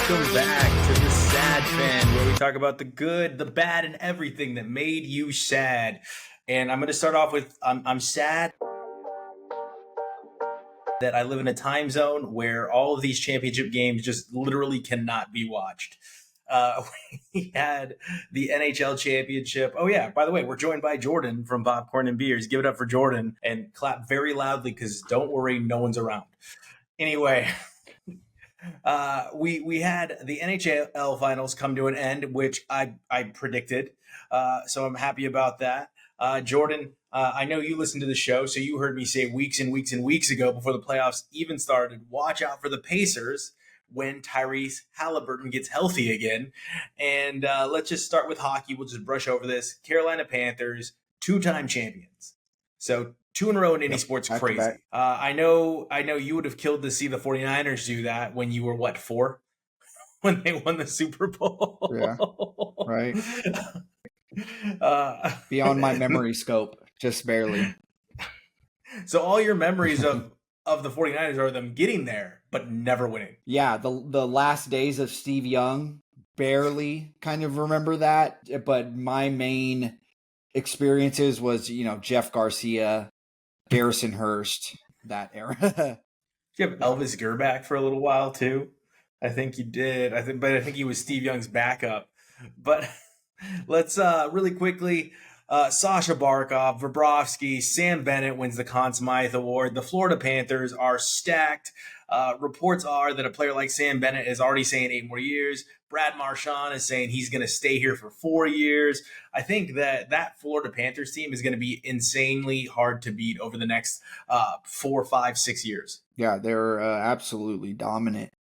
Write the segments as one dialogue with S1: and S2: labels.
S1: Welcome back to the Sad Fan, where we talk about the good, the bad, and everything that made you sad. And I'm going to start off with I'm sad that I live in a time zone where all of these championship games just literally cannot be watched. We had the NHL championship. Oh yeah, by the way, we're joined by Jordan from Popcorn and Beers. Give it up for Jordan and clap very loudly because don't worry, no one's around. Anyway, we had the NHL finals come to an end, which I predicted. So I'm happy about that. Jordan, I know you listened to the show, so you heard me say weeks and weeks and weeks ago before the playoffs even started, watch out for the Pacers when Tyrese Halliburton gets healthy again. And let's just start with hockey. We'll just brush over this. Carolina Panthers, two-time champions. So 2 in a row in any sport's crazy. I know you would have killed to see the 49ers do that when you were, what, 4? When they won the Super Bowl.
S2: Yeah, right. Beyond my memory scope, just barely.
S1: So all your memories of the 49ers are them getting there, but never winning.
S2: Yeah, the last days of Steve Young, barely kind of remember that. But my main experiences was, Jeff Garcia, Garrison Hurst, that era.
S1: Did you have Elvis Gerbach for a little while too? I think you did. I think he was Steve Young's backup. But let's really quickly, Sasha Barkov, Bobrovsky, Sam Bennett wins the Conn Smythe Award. The Florida Panthers are stacked. Reports are that a player like Sam Bennett is already saying 8 more years. Brad Marchand is saying he's going to stay here for 4 years. I think that Florida Panthers team is going to be insanely hard to beat over the next 4, 5, 6 years.
S2: Yeah, they're absolutely dominant.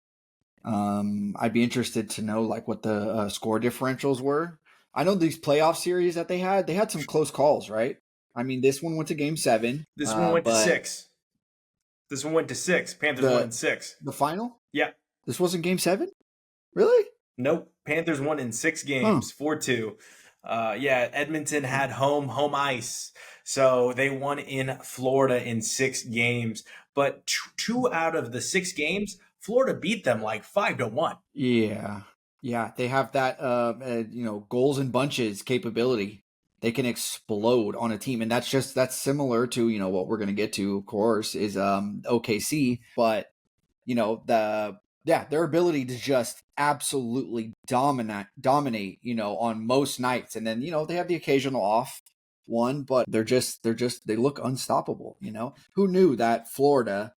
S2: I'd be interested to know what the score differentials were. I know these playoff series that they had some close calls, right? I mean, this one went to Game 7.
S1: This one went to 6. This one went to 6. Panthers won in 6.
S2: The final?
S1: Yeah.
S2: This wasn't Game 7? Really?
S1: Nope. Panthers won in 6 games, 4-2. Yeah, Edmonton had home ice. So they won in Florida in 6 games. But 2 out of the 6 games, Florida beat them 5-1.
S2: Yeah. Yeah, they have that goals in bunches capability. They can explode on a team, and that's similar to what we're going to get to, of course, is OKC, but their ability to just absolutely dominate on most nights, and then they have the occasional off one, but they look unstoppable. Who knew that Florida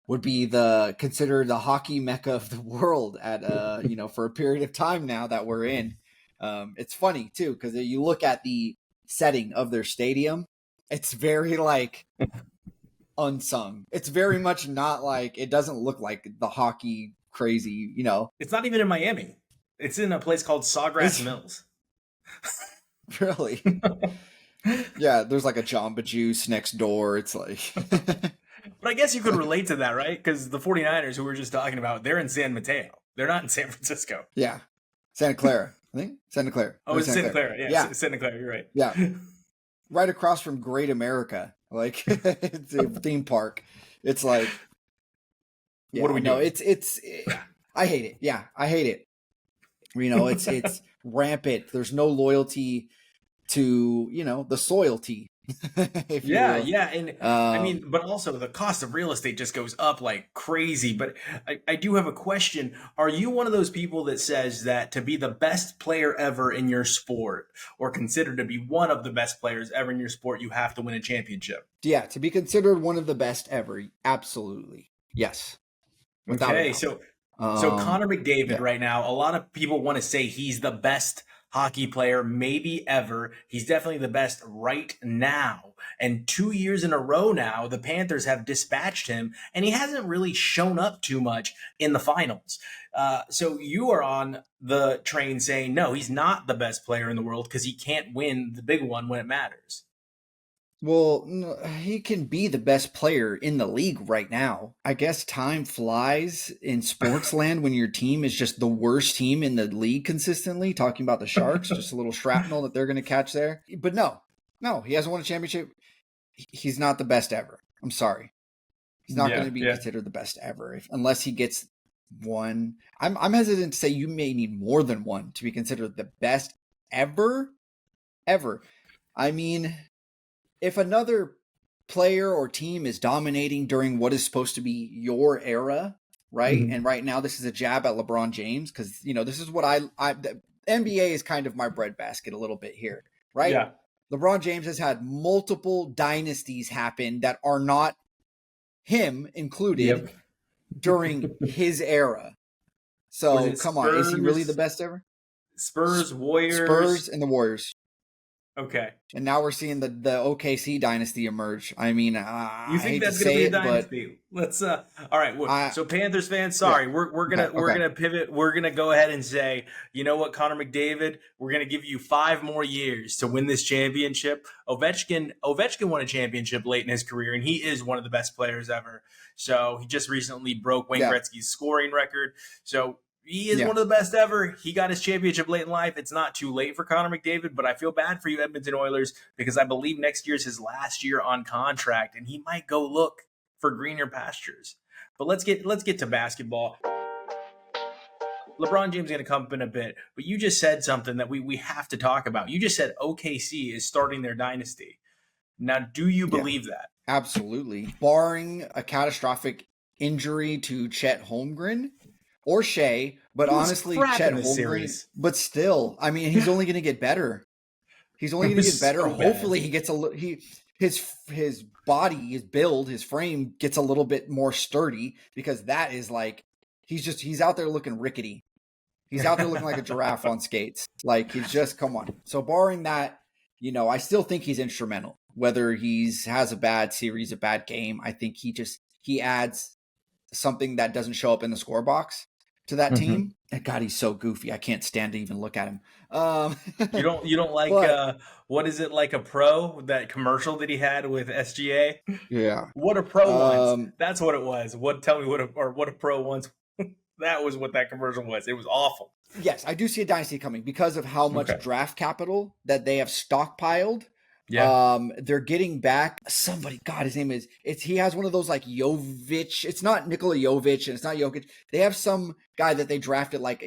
S2: would be considered the hockey mecca of the world at for a period of time now that we're in. It's funny too, because you look at the setting of their stadium, it's very unsung. It's very much not it doesn't look like the hockey crazy,
S1: It's not even in Miami. It's in a place called Sawgrass Mills.
S2: Really? Yeah, there's a Jamba Juice next door. It's
S1: But I guess you could relate to that, right? Because the 49ers, who we were just talking about, they're in San Mateo. They're not in San Francisco.
S2: Yeah. Santa Clara. I think Santa Clara.
S1: Oh, it's Santa Clara. Yeah. Santa Clara. You're right.
S2: Yeah. Right across from Great America. It's a theme park. It's
S1: what do we do?
S2: It's I hate it. Yeah, I hate it. It's rampant. There's no loyalty to, the soilty.
S1: Yeah. And I mean, but also the cost of real estate just goes up like crazy. But I do have a question. Are you one of those people that says that to be the best player ever in your sport, or considered to be one of the best players ever in your sport, you have to win a championship?
S2: Yeah, to be considered one of the best ever, absolutely. Yes.
S1: Okay, so Connor McDavid right now, a lot of people want to say he's the best hockey player maybe ever. He's definitely the best right now. And 2 years in a row now, the Panthers have dispatched him, and he hasn't really shown up too much in the finals. So you are on the train saying, no, he's not the best player in the world because he can't win the big one when it matters.
S2: Well, no, he can be the best player in the league right now. I guess time flies in sports land when your team is just the worst team in the league consistently. Talking about the Sharks, just a little shrapnel that they're going to catch there. But no, he hasn't won a championship. He's not the best ever. I'm sorry. He's not going to be considered the best ever unless he gets one. I'm hesitant to say you may need more than one to be considered the best ever. I mean, if another player or team is dominating during what is supposed to be your era, right?
S1: Mhm.
S2: And right now, this is a jab at LeBron James because this is what the NBA is kind of my breadbasket a little bit here, right?
S1: Yeah.
S2: LeBron James has had multiple dynasties happen that are not him included
S1: Yep.
S2: during his era.
S1: Was
S2: So
S1: it
S2: come on, is he really the
S1: Spurs?
S2: best ever?
S1: Spurs,
S2: Spurs
S1: Warriors.
S2: and the Warriors.
S1: Okay.
S2: And now we're seeing the OKC dynasty emerge. I mean,
S1: You
S2: I
S1: think
S2: hate to
S1: that's going to
S2: say
S1: be a
S2: it, but
S1: dynasty? Let's all right.
S2: I
S1: So Panthers fans,
S2: yeah.
S1: sorry, we're
S2: Okay,
S1: gonna we're
S2: okay.
S1: gonna pivot. We're gonna go ahead and say, you know what, Connor McDavid, we're gonna give you 5 more years to win this championship. Ovechkin won a championship late in his career, and he is one of the best players ever. So he just recently broke Wayne
S2: Yeah.
S1: Gretzky's scoring record. So he is
S2: Yeah.
S1: one of the best ever. He got his championship late in life. It's not too late for Connor McDavid, but I feel bad for you, Edmonton Oilers, because I believe next year's his last year on contract, and he might go look for greener pastures. But let's get to basketball. LeBron James is going to come up in a bit, but you just said something that we have to talk about. You just said OKC is starting their dynasty. Now, do you
S2: Yeah.
S1: believe that?
S2: Absolutely. Barring a catastrophic injury to Chet Holmgren or Shea, but
S1: He was
S2: honestly,
S1: crap
S2: Chet
S1: in this
S2: Holmgren,
S1: series.
S2: but still, I mean, he's only going to get better. He's only
S1: It
S2: going to
S1: was
S2: get better.
S1: so
S2: Hopefully,
S1: bad.
S2: he gets his body, his build, his frame gets a little bit more sturdy because that is like he's out there looking rickety. He's out there looking like a giraffe on skates. Like he's just come on. So barring that, I still think he's instrumental. Whether has a bad series, a bad game, I think he adds something that doesn't show up in the score box to that
S1: Mhm.
S2: team. And God, he's so goofy. I can't stand to even look at him.
S1: You don't like
S2: But
S1: what is it, like a pro, that commercial that he had with SGA?
S2: yeah.
S1: What a pro wants.
S2: Um,
S1: That's what it was. Tell me what a pro wants. That was what that commercial was. It was awful.
S2: yes, I do see a dynasty coming because of how much
S1: Okay.
S2: draft capital that they have stockpiled.
S1: Yeah.
S2: They're getting back somebody. God, his name is. He has one of those like Jovic. It's not Nikola Jovic and it's not Jokic. They have some guy that they drafted like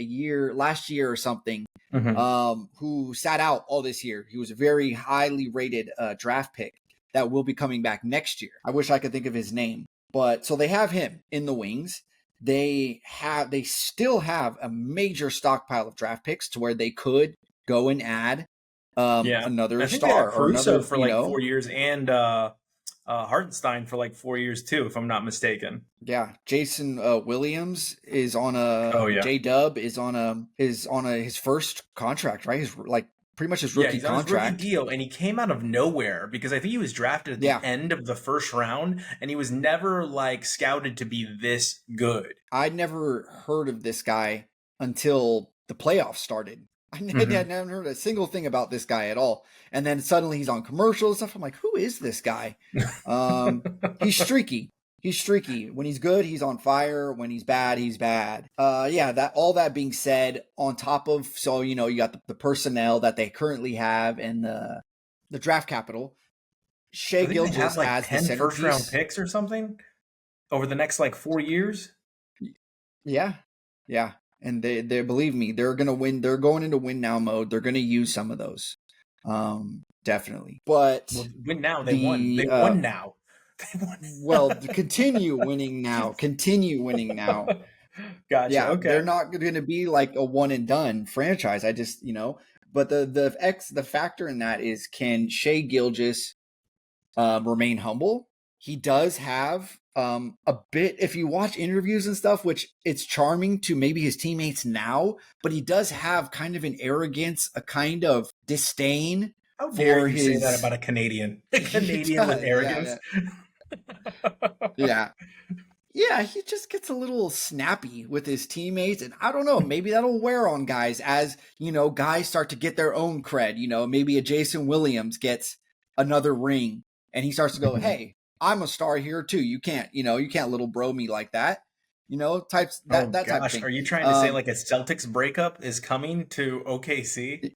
S2: last year or something. Who sat out all this year. He was a very highly rated draft pick that will be coming back next year. I wish I could think of his name, but so they have him in the wings. They still have a major stockpile of draft picks to where they could go and add
S1: Yeah.
S2: another
S1: I think they
S2: star
S1: got
S2: or
S1: Caruso
S2: another,
S1: for like 4 years, and Hartenstein for like 4 years too, if I'm not mistaken.
S2: yeah. Jason Williams is on
S1: Oh yeah.
S2: J Dub is on his first contract, right? His like pretty much his
S1: Yeah,
S2: rookie
S1: he's on his rookie
S2: contract.
S1: deal, and he came out of nowhere because I think he was drafted at the
S2: Yeah.
S1: end of the first round, and he was never like scouted to be this good.
S2: I'd never heard of this guy until the playoffs started. I never heard a single thing about this guy at all. And then suddenly he's on commercials and stuff. I'm like, who is this guy? He's streaky. He's streaky. When he's good, he's on fire. When he's bad, he's bad. That being said, on top of, you got the personnel that they currently have and the draft capital, Shea
S1: I think they have
S2: Gilgeous
S1: like
S2: as the
S1: 10 first round
S2: centerpiece.
S1: picks or something over the next like 4 years.
S2: Yeah. Yeah. And they believe me, they're gonna win. They're going into win now mode. They're gonna use some of those, definitely. But
S1: Well, win now. They won.
S2: the
S1: They won now. They won.
S2: well, continue winning now. Continue winning now.
S1: Gotcha.
S2: Yeah,
S1: Okay.
S2: they're not going to be like a one and done franchise. I just but the factor in that is, can Shea Gilgeous remain humble? He does have a bit, if you watch interviews and stuff, which it's charming to maybe his teammates now, but he does have kind of an arrogance, a kind of disdain.
S1: How dare
S2: for
S1: you say that about a Canadian? A Canadian with arrogance.
S2: Yeah. Yeah, he just gets a little snappy with his teammates, and I don't know, maybe that'll wear on guys as, guys start to get their own cred. Maybe a Jason Williams gets another ring and he starts to go, hey, I'm a star here too. You can't little bro me like that. Types that type of thing.
S1: Are you trying to say like a Celtics breakup is coming to OKC?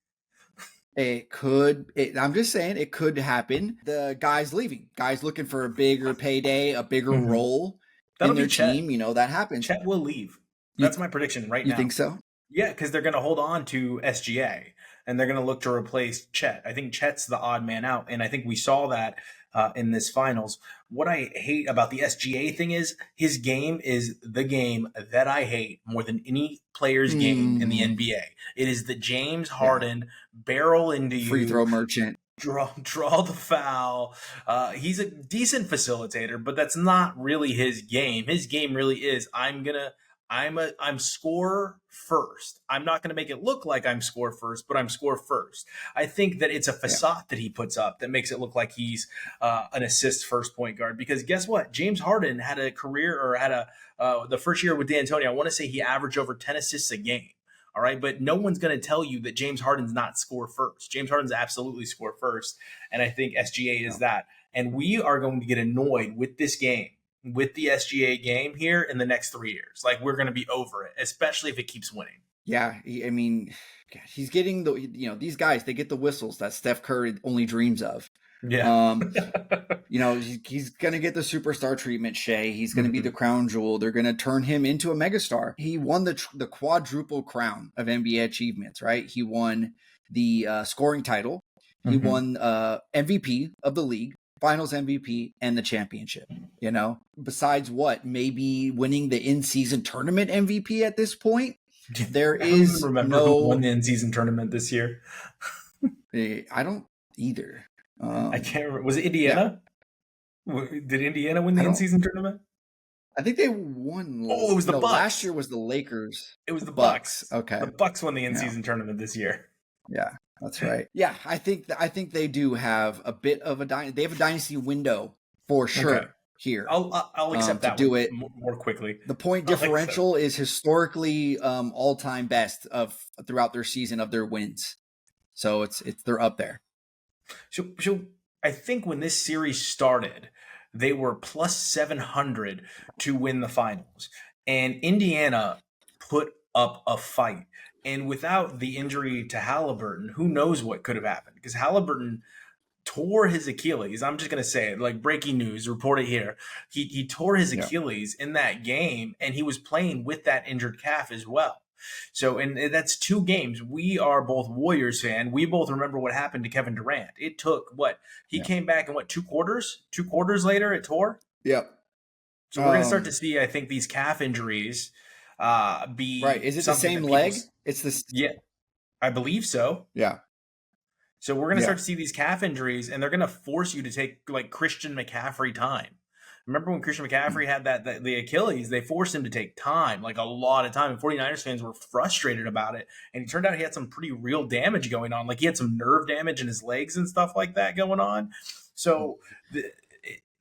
S2: It could. I'm just saying it could happen. The guys leaving, guys looking for a bigger payday, a bigger role
S1: That'll
S2: in their
S1: be Chet.
S2: team. That happens.
S1: Chet will leave.
S2: You
S1: That's my prediction right
S2: you think
S1: now.
S2: so?
S1: Yeah, because they're going to hold on to SGA and they're going to look to replace Chet. I think Chet's the odd man out, and I think we saw that in this finals. What I hate about the SGA thing is his game is the game that I hate more than any player's game in the
S2: Mm,
S1: NBA. It is the James
S2: yeah.
S1: Harden barrel into
S2: Free
S1: you,
S2: throw merchant.
S1: draw the foul. He's a decent facilitator, but that's not really his game. His game really is I'm score first. I'm not gonna make it look like I'm score first, but I'm score first. I think that it's a
S2: Yeah.
S1: facade that he puts up that makes it look like he's an assist first point guard. Because guess what? James Harden had a career or had a the first year with D'Antoni. I want to say he averaged over 10 assists a game. All right, but no one's going to tell you that James Harden's not score first. James Harden's absolutely score first, and I think SGA is
S2: Yeah.
S1: that. And we are going to get annoyed with this game, with the SGA game here in the next 3 years. Like we're going to be over it, especially if it keeps winning.
S2: Yeah, I mean, he's getting these guys, they get the whistles that Steph Curry only dreams of.
S1: Yeah.
S2: Um, he's going to get the superstar treatment, Shea. He's going to be the crown jewel. They're going to turn him into a megastar. He won the quadruple crown of NBA achievements, right? He won the scoring title. He won MVP of the league, finals MVP, and the championship. Besides what? Maybe winning the in-season tournament MVP at this point. There is
S1: remember who won the in-season tournament this year.
S2: I don't either.
S1: I can't remember. Was it Indiana? Yeah. Did Indiana win the in-season tournament?
S2: I think they won.
S1: Oh, it was the Bucks.
S2: Last year was the Lakers.
S1: It was the Bucks.
S2: Okay,
S1: the Bucks won the in-season tournament this year.
S2: Yeah, that's right. Yeah, I think they do have a bit of a dynasty. They have a dynasty window for sure. Okay. Here,
S1: I'll accept that
S2: to do it
S1: more quickly.
S2: The point differential is historically all-time best of throughout their season of their wins. So they're up there.
S1: So I think when this series started, they were plus 700 to win the finals, and Indiana put up a fight. And without the injury to Halliburton, who knows what could have happened? Because Halliburton tore his Achilles. I'm just going to say it, like breaking news, report it here. He tore his Achilles in that game, and he was playing with that injured calf as well. So, and that's 2 games. We are both Warriors fan. We both remember what happened to Kevin Durant. It took he came back in 2 quarters? 2 quarters later, it tore?
S2: Yep.
S1: So we're going to start to see, I think, these calf injuries be
S2: right. Is it the same leg? It's this.
S1: Yeah, I believe so.
S2: Yeah.
S1: So we're going to start to see these calf injuries, and they're going to force you to take like Christian McCaffrey time. Remember when Christian McCaffrey had the Achilles, they forced him to take time, like a lot of time. And 49ers fans were frustrated about it. And it turned out he had some pretty real damage going on. Like he had some nerve damage in his legs and stuff like that going on. So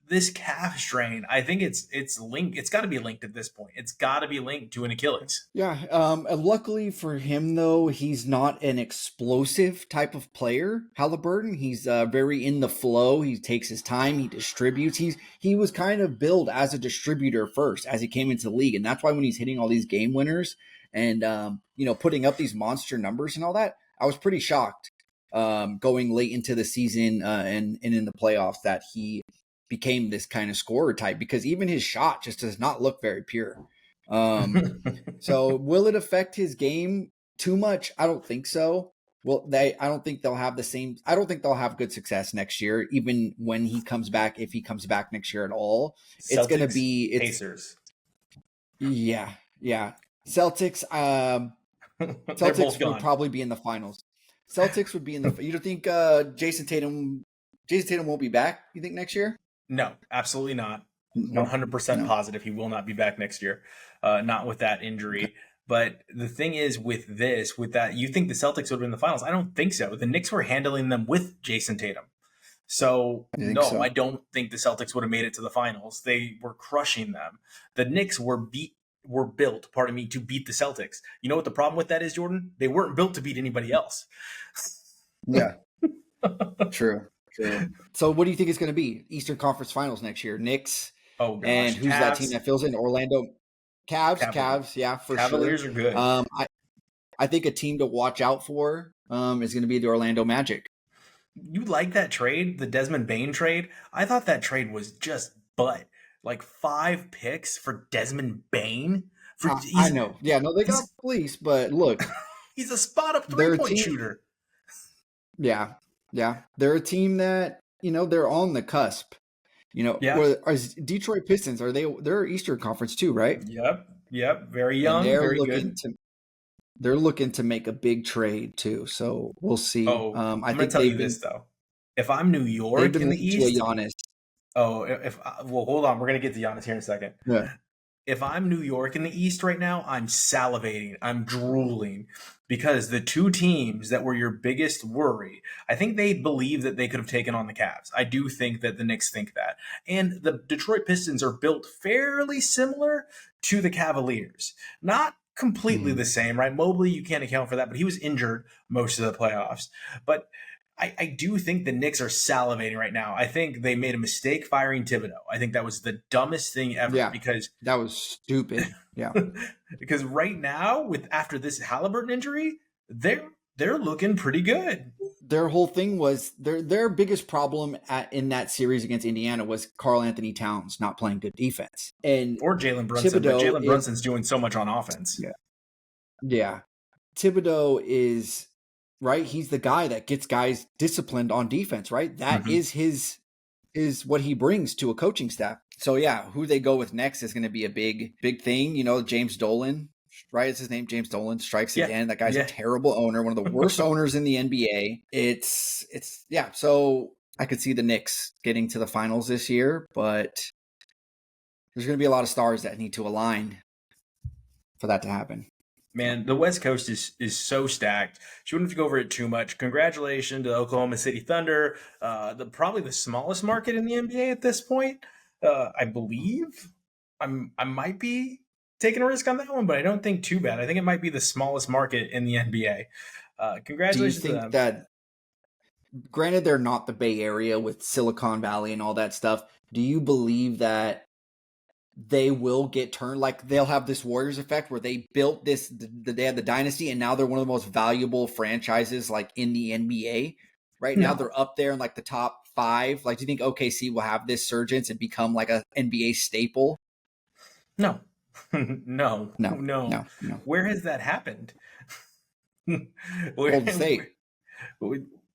S1: this calf strain, I think it's linked. It's got to be linked at this point. It's got to be linked to an Achilles.
S2: Yeah. Luckily for him, though, he's not an explosive type of player. Halliburton, he's very in the flow. He takes his time. He distributes. He was kind of billed as a distributor first as he came into the league, and that's why when he's hitting all these game winners and putting up these monster numbers and all that, I was pretty shocked going late into the season and in the playoffs that he became this kind of scorer type, because even his shot just does not look very pure. So will it affect his game too much? I don't think so. Well, I don't think they'll have good success next year, even when he comes back, if he comes back next year at all.
S1: Celtics,
S2: it's going to be
S1: Pacers.
S2: Yeah. Celtics, Celtics would probably be in the finals. Celtics would be in the, you don't think Jason Tatum won't be back, you think, next year?
S1: No, absolutely not. 100% positive he will not be back next year. Not with that injury. Okay. But the thing is with that, you think the Celtics would win the finals? I don't think so. The Knicks were handling them with Jason Tatum. So, I don't think the Celtics would have made it to the finals. They were crushing them. The Knicks were built, to beat the Celtics. You know what the problem with that is, Jordan? They weren't built to beat anybody else.
S2: Yeah. True. So what do you think it's going to be? Eastern Conference Finals next year. Knicks.
S1: Oh, gosh.
S2: And who's that team that fills in? Orlando. Cavs. Yeah, for
S1: Cavaliers
S2: sure.
S1: Are good.
S2: I think a team to watch out for is going to be the Orlando Magic.
S1: You like that trade, the Desmond Bane trade? I thought that trade was just like 5 picks for Desmond Bane
S2: I know. Yeah, no, they got
S1: He's
S2: police, but look,
S1: he's a spot up
S2: they're a
S1: 3-point
S2: team.
S1: shooter.
S2: Yeah, yeah, they're a team that they're on the cusp.
S1: Yeah.
S2: Where are Detroit Pistons? They're Eastern Conference too, right?
S1: Yep. Yep. Very
S2: And
S1: young. Very good.
S2: they're looking to make a big trade too. So we'll see.
S1: Oh,
S2: I
S1: I'm going to
S2: think
S1: tell you this though. If I'm New
S2: they've
S1: York
S2: been
S1: in the
S2: linked to a
S1: East,
S2: Giannis.
S1: oh, if well, hold on, we're going to get to Giannis here in a second.
S2: Yeah.
S1: If I'm New York in the East right now, I'm salivating. I'm drooling because the two teams that were your biggest worry, I think they believe that they could have taken on the Cavs. I do think that the Knicks think that. And the Detroit Pistons are built fairly similar to the Cavaliers. Not completely the same, right? Mobley, you can't account for that, but he was injured most of the playoffs. But I do think the Knicks are salivating right now. I think they made a mistake firing Thibodeau. I think that was the dumbest thing ever
S2: Yeah,
S1: because
S2: that was stupid. Yeah,
S1: because right now with after this Halliburton injury, they're looking pretty good.
S2: their whole thing was their biggest problem in that series against Indiana was Karl Anthony Towns not playing good defense, and
S1: Or Jalen Brunson, but
S2: Thibodeau
S1: Jalen
S2: is
S1: Brunson's doing so much on offense.
S2: yeah. Thibodeau is right. He's the guy that gets guys disciplined on defense. Right. That
S1: Mhm.
S2: is what he brings to a coaching staff. So yeah, who they go with next is going to be a big thing. James Dolan, right? It's his name. James Dolan strikes
S1: Yeah,
S2: again. That guy's a
S1: yeah.
S2: terrible owner, one of the worst owners in the NBA. It's yeah. So I could see the Knicks getting to the finals this year, but there's going to be a lot of stars that need to align for that to happen.
S1: Man, the West Coast is so stacked. You wouldn't have to go over it too much. Congratulations to Oklahoma City Thunder, probably the smallest market in the NBA at this point. I believe I might be taking a risk on that one, but I don't think too bad. I think it might be the smallest market in the NBA.
S2: Do you
S1: Congratulations to
S2: think
S1: them.
S2: that, granted, they're not the Bay Area with Silicon Valley and all that stuff, do you believe that they will get turned, like they'll have this Warriors effect where they built they had the dynasty and now they're one of the most valuable franchises like in the NBA right now?
S1: No,
S2: They're up there in like the top 5. Like, do you think OKC will have this surgence and become like a NBA staple?
S1: no, no,
S2: No,
S1: no.
S2: no, no.
S1: Where has that happened?
S2: Golden State.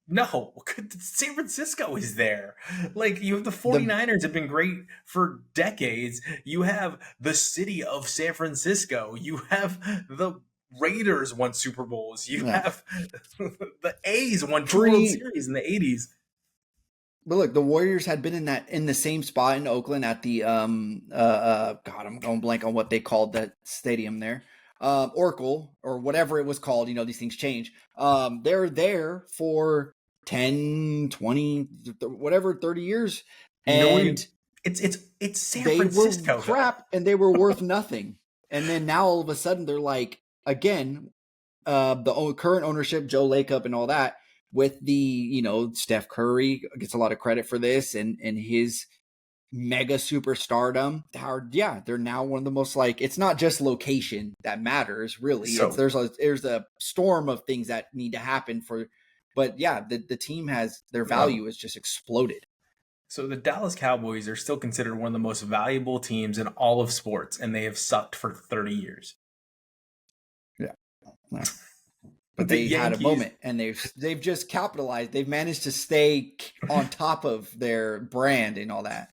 S1: No, San Francisco is there. Like, you have the
S2: The
S1: 49ers have been great for decades. You have the city of San Francisco. You have the Raiders won Super Bowls. You
S2: yeah.
S1: have the A's won 2 World
S2: Pre
S1: Series in the 80s.
S2: But look, the Warriors had been in the same spot in Oakland at the God, I'm going blank on what they called that stadium there. Oracle or whatever it was called, these things change. They're there for 10, 20, whatever, 30 years. And
S1: It's San
S2: they were
S1: Francisco though.
S2: crap and they were worth nothing. And then now all of a sudden they're like, again, the current ownership, Joe Lacob and all that, with the, Steph Curry gets a lot of credit for this and his mega superstardom. They're now one of the most, like, it's not just location that matters really.
S1: So
S2: There's a storm of things that need to happen but yeah, the team has their value has just exploded.
S1: So the Dallas Cowboys are still considered one of the most valuable teams in all of sports, and they have sucked for 30 years.
S2: Yeah. But
S1: The
S2: they had a
S1: Yankees-
S2: moment and they've just capitalized. They've managed to stay on top of their brand and all that.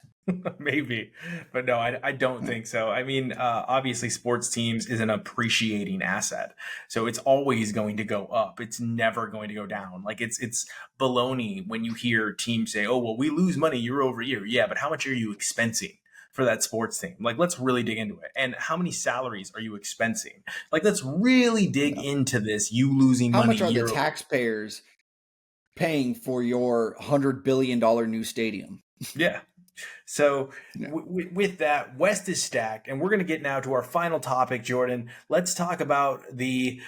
S1: Maybe, but no, I don't think so. I mean, obviously, sports teams is an appreciating asset, so it's always going to go up. It's never going to go down. Like, it's baloney when you hear teams say, "Oh, well, we lose money year over year." Yeah, but how much are you expensing for that sports team? Like, let's really dig into it. And how many salaries are you expensing? Like, let's really dig into this. You losing
S2: How
S1: money
S2: much are
S1: year
S2: the taxpayers paying for your $100 billion new stadium?
S1: Yeah. So
S2: Yeah.
S1: with that, West is stacked, and we're going to get now to our final topic, Jordan. Let's talk about the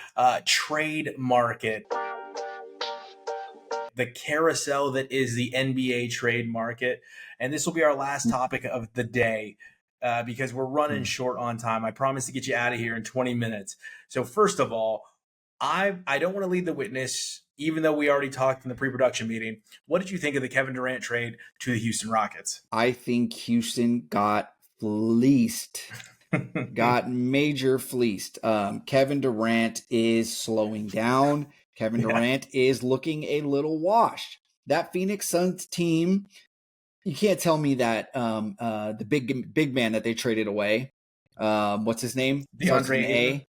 S1: trade market, the carousel that is the NBA trade market, and this will be our last topic of the day. Because we're running short on time. I promise to get you out of here in 20 minutes. So first of all, I don't want to lead the witness, even though we already talked in the pre-production meeting. What did you think of the Kevin Durant trade to the Houston Rockets?
S2: I think Houston got fleeced. got major fleeced. Kevin Durant is slowing down. Kevin
S1: Yeah.
S2: Durant is looking a little washed. That Phoenix Suns team, you can't tell me that the big man that they traded away, what's his name? Starts with
S1: DeAndre
S2: an
S1: Ayton.
S2: A.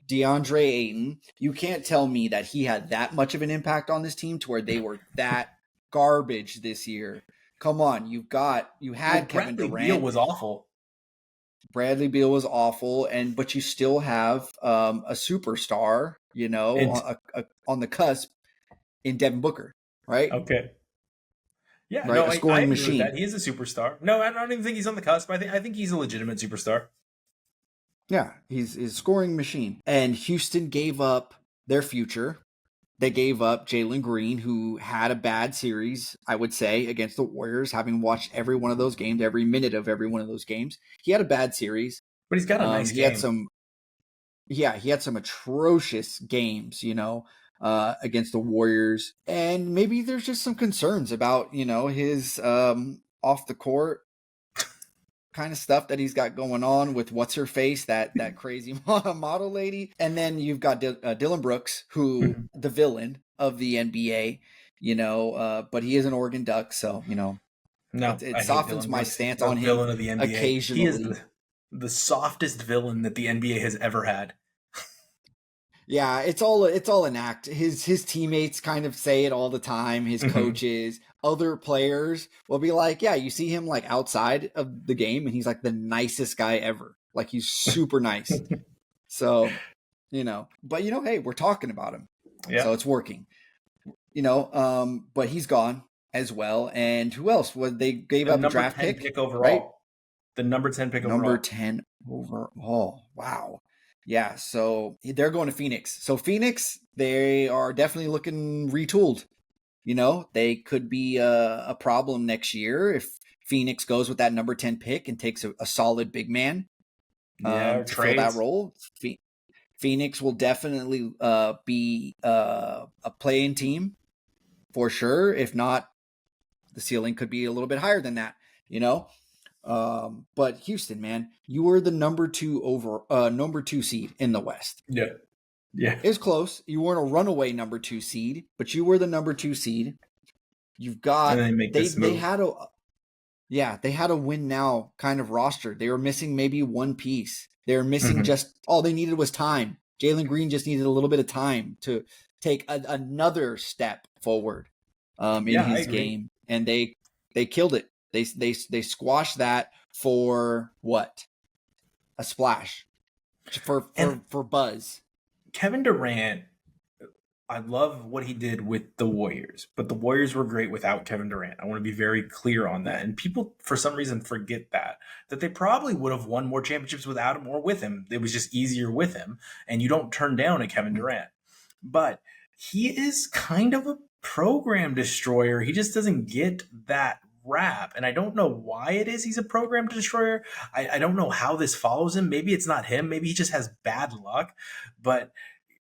S2: DeAndre Ayton. You can't tell me that he had that much of an impact on this team to where they were that garbage this year. Come on, you
S1: Well,
S2: had Kevin
S1: Bradley Beal
S2: Durant.
S1: was awful.
S2: Bradley Beal was awful, but you still have a superstar,
S1: And
S2: on the cusp in Devin Booker, right?
S1: okay. Yeah,
S2: Right,
S1: no,
S2: a
S1: I
S2: scoring
S1: agree with that.
S2: machine.
S1: He is a superstar. No, I don't even think he's on the cusp. I think he's a legitimate superstar.
S2: Yeah, he's a scoring machine. And Houston gave up their future. They gave up Jalen Green, who had a bad series, I would say, against the Warriors. Having watched every one of those games, every minute of every one of those games, he had a bad series.
S1: But he's got a nice
S2: He had
S1: game.
S2: some he had some atrocious games, against the Warriors. And maybe there's just some concerns about, his off the court kind of stuff that he's got going on with what's her face, that crazy model lady. And then you've got Dylan Brooks, who the villain of the NBA, but he is an Oregon Duck. So,
S1: No,
S2: it
S1: I hate
S2: softens
S1: Dylan
S2: my
S1: Brooks.
S2: stance
S1: The
S2: on him
S1: villain of the NBA. He is
S2: occasionally.
S1: the softest villain that the NBA has ever had.
S2: Yeah, it's all an act. His teammates kind of say it all the time. His coaches, other players will be like, "Yeah, you see him like outside of the game, and he's like the nicest guy ever. Like he's super nice." So, but hey, we're talking about him,
S1: Yeah.
S2: so it's working. But he's gone as well. And who else? Was they gave
S1: The
S2: up a
S1: number
S2: draft
S1: 10
S2: pick,
S1: pick
S2: right?
S1: overall. The number 10 pick
S2: Number
S1: overall.
S2: 10 overall. Wow. Yeah, so they're going to Phoenix. So Phoenix, they are definitely looking retooled. They could be a problem next year if Phoenix goes with that number 10 pick and takes a solid big man
S1: Yeah, or
S2: to fill that
S1: trades.
S2: role. Phoenix will definitely be a playing team for sure. If not, the ceiling could be a little bit higher than that, But Houston, man, you were the number two seed in the West.
S1: Yeah. Yeah.
S2: It was close. You weren't a runaway number 2 seed, but you were the number 2 seed. You've
S1: And
S2: got
S1: then they make this
S2: they
S1: move.
S2: had a win now kind of roster. They were missing maybe one piece. They were missing just all they needed was time. Jalen Green just needed a little bit of time to take another step forward in his game, and they killed it. They squashed that for what? A splash for buzz.
S1: Kevin Durant, I love what he did with the Warriors, but the Warriors were great without Kevin Durant. I want to be very clear on that. And people, for some reason, forget that they probably would have won more championships without him or with him. It was just easier with him. And you don't turn down a Kevin Durant. But he is kind of a program destroyer. He just doesn't get that rap. And I don't know why it is he's a program destroyer. I don't know how this follows him. Maybe it's not him. Maybe he just has bad luck. But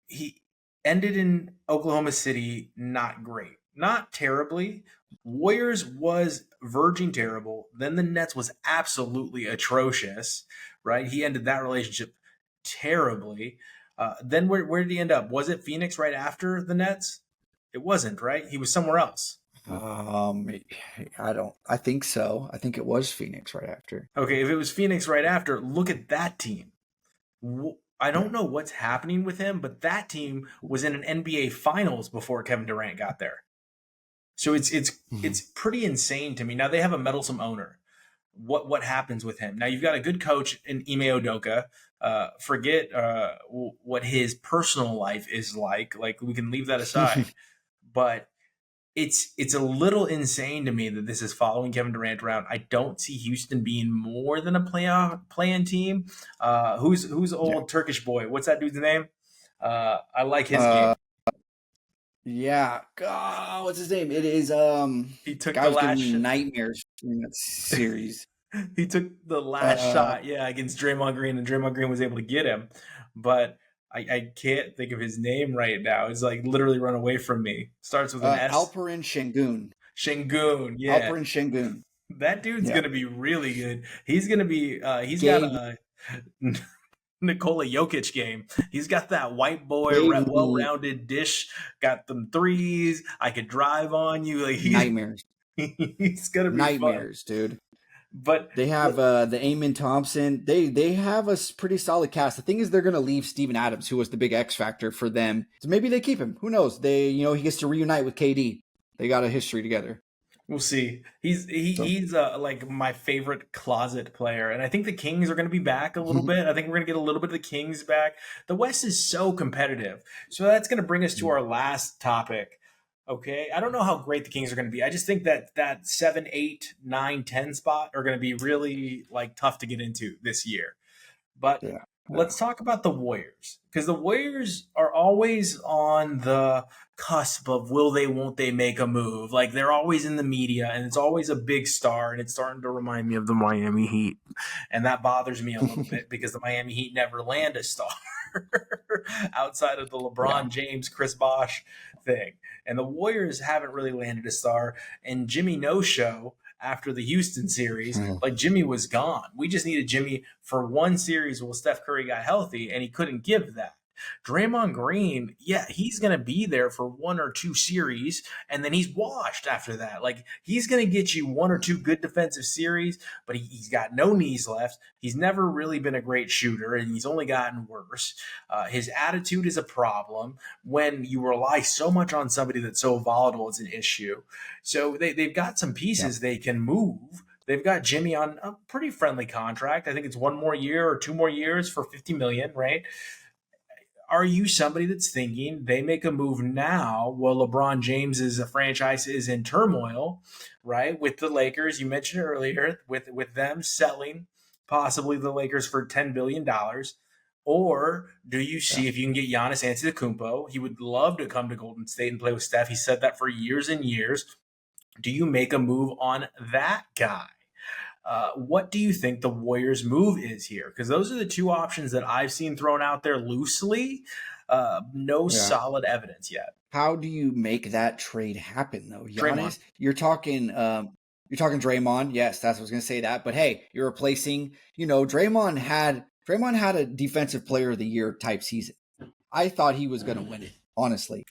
S1: he ended in Oklahoma City not great. Not terribly. Warriors was verging terrible. Then the Nets was absolutely atrocious, right? He ended that relationship terribly. Then where did he end up? Was it Phoenix right after the Nets? It wasn't, right? He was somewhere else.
S2: I think so. I think it was Phoenix right after.
S1: Okay, if it was Phoenix right after, look at that team. I don't know what's happening with him, but that team was in an NBA Finals before Kevin Durant got there. So it's pretty insane to me. Now they have a meddlesome owner. What happens with him? Now you've got a good coach in Ime Udoka. Forget what his personal life is like. Like we can leave that aside. But it's a little insane to me that this is following Kevin Durant around. I don't see Houston being more than a play-in team. Who's old Turkish boy? What's that dude's name? I like his game.
S2: Yeah. What's his name? It is
S1: He took
S2: guy
S1: the
S2: was giving
S1: last
S2: me nightmares from that series.
S1: he took the last shot, against Draymond Green, and Draymond Green was able to get him. But I can't think of his name right now. It's like literally run away from me. Starts with an S.
S2: Alperen Şengün.
S1: Şengün, yeah.
S2: Alperen Şengün.
S1: That dude's
S2: Yeah.
S1: gonna be really good. He's gonna be. He's
S2: Gay
S1: got a Nikola Jokic game. He's got that white boy,
S2: Baby,
S1: well-rounded dish. Got them threes. I could drive on you. Like
S2: nightmares,
S1: he's gonna be fun.
S2: nightmares, dude.
S1: But
S2: They have the Amon Thompson. They have a pretty solid cast. The thing is, they're going to leave Steven Adams, who was the big X factor for them. So maybe they keep him. Who knows? He gets to reunite with KD. They got a history together.
S1: we'll see. He's like my favorite closet player, and I think the Kings are going to be back a little bit. I think we're going to get a little bit of the Kings back. The West is so competitive, so that's going to bring us to our last topic. Okay, I don't know how great the Kings are going to be. I just think that 7, 8, 9, 10 spot are going to be really like tough to get into this year. But
S2: Yeah.
S1: let's talk about the Warriors, because the Warriors are always on the cusp of will they, won't they make a move. Like they're always in the media, and it's always a big star, and it's starting to remind me of the Miami Heat, and that bothers me a little bit because the Miami Heat never land a star outside of the LeBron James, Chris Bosh thing, and the Warriors haven't really landed a star. And Jimmy No Show after the Houston series, like Jimmy was gone. We just needed Jimmy for one series while Steph Curry got healthy, and he couldn't give that. Draymond Green, yeah, he's going to be there for one or two series, and then he's washed after that. Like, he's going to get you one or two good defensive series, but he's got no knees left. He's never really been a great shooter, and he's only gotten worse. His attitude is a problem. When you rely so much on somebody that's so volatile, it's an issue. So they've got some pieces they can move. They've got Jimmy on a pretty friendly contract. I think it's one more year or 2 more years for $50 million, right? Are you somebody that's thinking they make a move now while LeBron James's franchise is in turmoil, right? With the Lakers, you mentioned earlier, with them selling possibly the Lakers for $10 billion. Or do you see if you can get Giannis Antetokounmpo? He would love to come to Golden State and play with Steph. He said that for years and years. Do you make a move on that guy? What do you think the Warriors' move is here? Because those are the two options that I've seen thrown out there loosely. No solid evidence yet.
S2: How do you make that trade happen, though? Giannis,
S1: Draymond.
S2: you're talking Draymond. Yes, that's what I was going to say that. But hey, you're replacing. Draymond had a Defensive Player of the Year type season. I thought he was going to win it, honestly.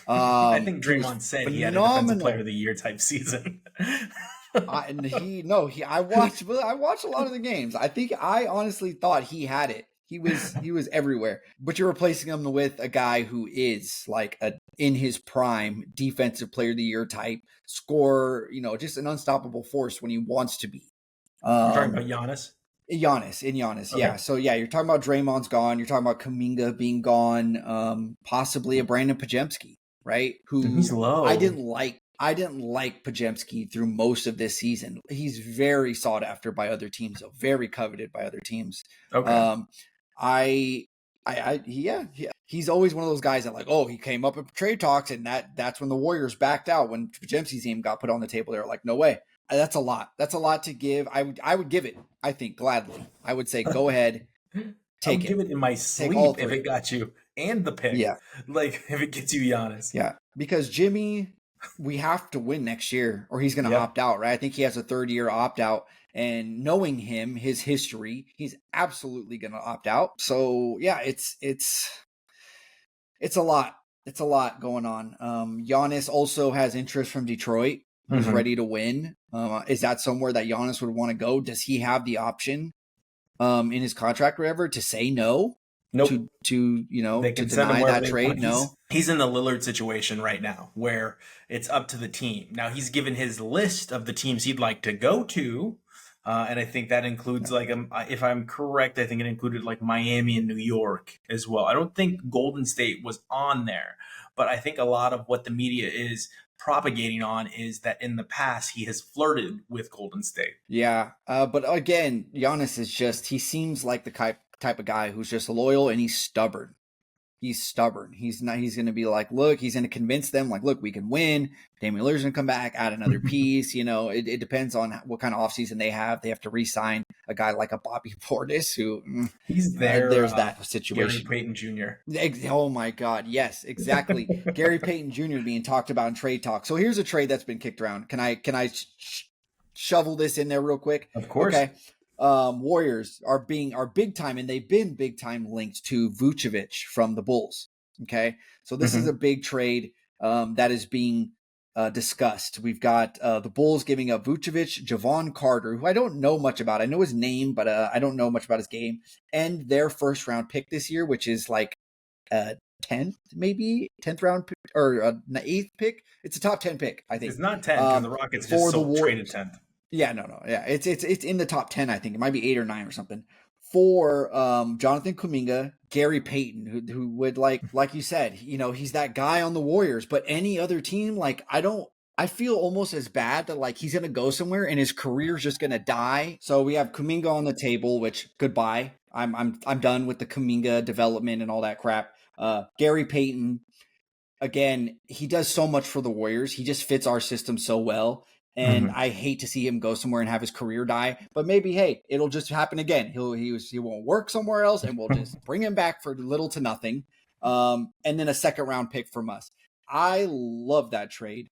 S1: I think Draymond said he had a Defensive Player of the Year type season.
S2: I watched a lot of the games. I honestly thought he had it. He was everywhere. But you're replacing him with a guy who is like in his prime Defensive Player of the Year type scorer, just an unstoppable force when he wants to be.
S1: You're talking about Giannis?
S2: Giannis,
S1: Okay.
S2: yeah. So yeah, you're talking about Draymond's gone. You're talking about Kuminga being gone. Possibly a Brandon Pajemski, right? Who
S1: He's low. I didn't
S2: like Pajemski through most of this season. He's very sought after by other teams, though, very coveted by other teams.
S1: Okay.
S2: He's always one of those guys that he came up in trade talks, and that's when the Warriors backed out when Pajemski's name got put on the table. They were like, no way. That's a lot. That's a lot to give. I would give it, I think, gladly. I would say, go ahead, take it.
S1: Give it in my sleep if it got you and the pick.
S2: Yeah.
S1: Like if it gets you Giannis.
S2: Yeah. Because Jimmy, we have to win next year or he's going to opt out, right? I think he has a third-year opt-out. And knowing him, his history, he's absolutely going to opt out. So, yeah, it's a lot. It's a lot going on. Giannis also has interest from Detroit. Who's ready to win. Is that somewhere that Giannis would want to go? Does he have the option in his contract or whatever to say no?
S1: Nope.
S2: To deny that trade? No.
S1: He's in the Lillard situation right now where it's up to the team. Now he's given his list of the teams he'd like to go to. And I think that includes if I'm correct, I think it included like Miami and New York as well. I don't think Golden State was on there, but I think a lot of what the media is propagating on is that in the past he has flirted with Golden State.
S2: Yeah, but again, Giannis is he seems like the type of guy who's just loyal and he's stubborn. He's stubborn. He's going to be like, look, he's going to convince them like, look, we can win. Damian Lillard's going to come back, add another piece. It depends on what kind of offseason they have. They have to re-sign a guy like a Bobby Portis who
S1: he's there.
S2: There's that situation.
S1: Gary Payton Jr.
S2: Oh my God. Yes, exactly. Gary Payton Jr. being talked about in trade talk. So here's a trade that's been kicked around. Can I shovel this in there real quick?
S1: Of course.
S2: Okay. Warriors are big time, and they've been big time linked to Vucevic from the Bulls. Okay, so this is a big trade that is being discussed. We've got the Bulls giving up Vucevic, Javon Carter, who I don't know much about. I know his name, but I don't know much about his game, and their first round pick this year, which is like 10th, maybe 10th round pick, or 8th pick. It's a top 10 pick, I think.
S1: It's not 10 because the Rockets just traded 10th.
S2: Yeah, no. Yeah, it's in the top 10, I think. It might be 8 or 9 or something. For Jonathan Kuminga, Gary Payton, who would like you said, you know, he's that guy on the Warriors, but any other team, like I feel almost as bad that like he's gonna go somewhere and his career's just gonna die. So we have Kuminga on the table, which goodbye. I'm done with the Kuminga development and all that crap. Gary Payton, again, he does so much for the Warriors. He just fits our system so well. And I hate to see him go somewhere and have his career die. But maybe, hey, it'll just happen again. He won't work somewhere else, and we'll just bring him back for little to nothing. And then a second round pick from us. I love that trade.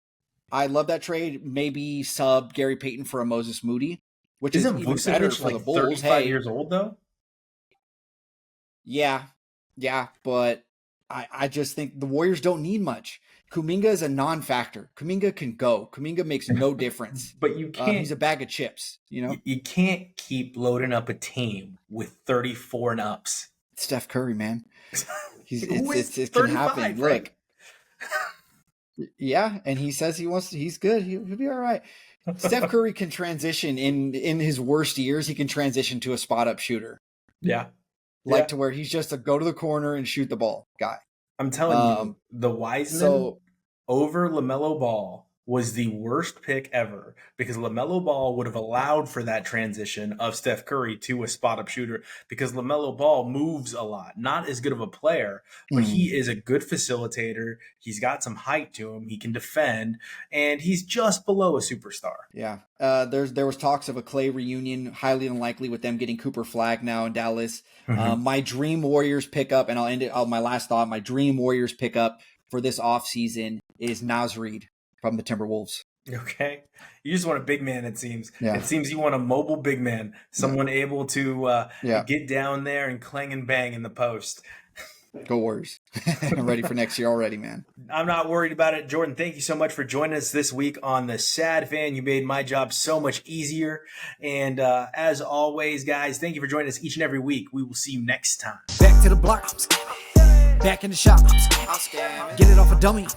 S2: Maybe sub Gary Payton for a Moses Moody, which
S1: Isn't
S2: is even better for the Bulls.
S1: 35 years old though?
S2: Yeah, but I just think the Warriors don't need much. Kuminga is a non-factor. Kuminga can go. Kuminga makes no difference.
S1: But you can't.
S2: He's a bag of chips, you know?
S1: You can't keep loading up a team with 34 and ups.
S2: Steph Curry, man. It
S1: 35,
S2: can happen.
S1: right?
S2: Look. Yeah, and he says he's good. He'll be all right. Steph Curry can transition in his worst years. He can transition to a spot-up shooter.
S1: Yeah.
S2: To where he's just a go to the corner and shoot the ball guy.
S1: I'm telling you, the Wiseman over LaMelo Ball was the worst pick ever because LaMelo Ball would have allowed for that transition of Steph Curry to a spot-up shooter because LaMelo Ball moves a lot. Not as good of a player, but he is a good facilitator. He's got some height to him. He can defend, and he's just below a superstar.
S2: Yeah. There was talks of a Clay reunion, highly unlikely with them getting Cooper Flag now in Dallas. My dream Warriors pickup, and I'll end it on my last thought, my dream Warriors pickup for this offseason is Naz Reid from the Timberwolves.
S1: Okay. You just want a big man, it seems.
S2: Yeah.
S1: It seems you want a mobile big man, someone able to get down there and clang and bang in the post.
S2: Go Warriors. I'm ready for next year already, man.
S1: I'm not worried about it. Jordan, thank you so much for joining us this week on The Sad Fan. You made my job so much easier. And as always, guys, thank you for joining us each and every week. We will see you next time.
S3: Back to the block. Back in the shop. Get it off a dummy.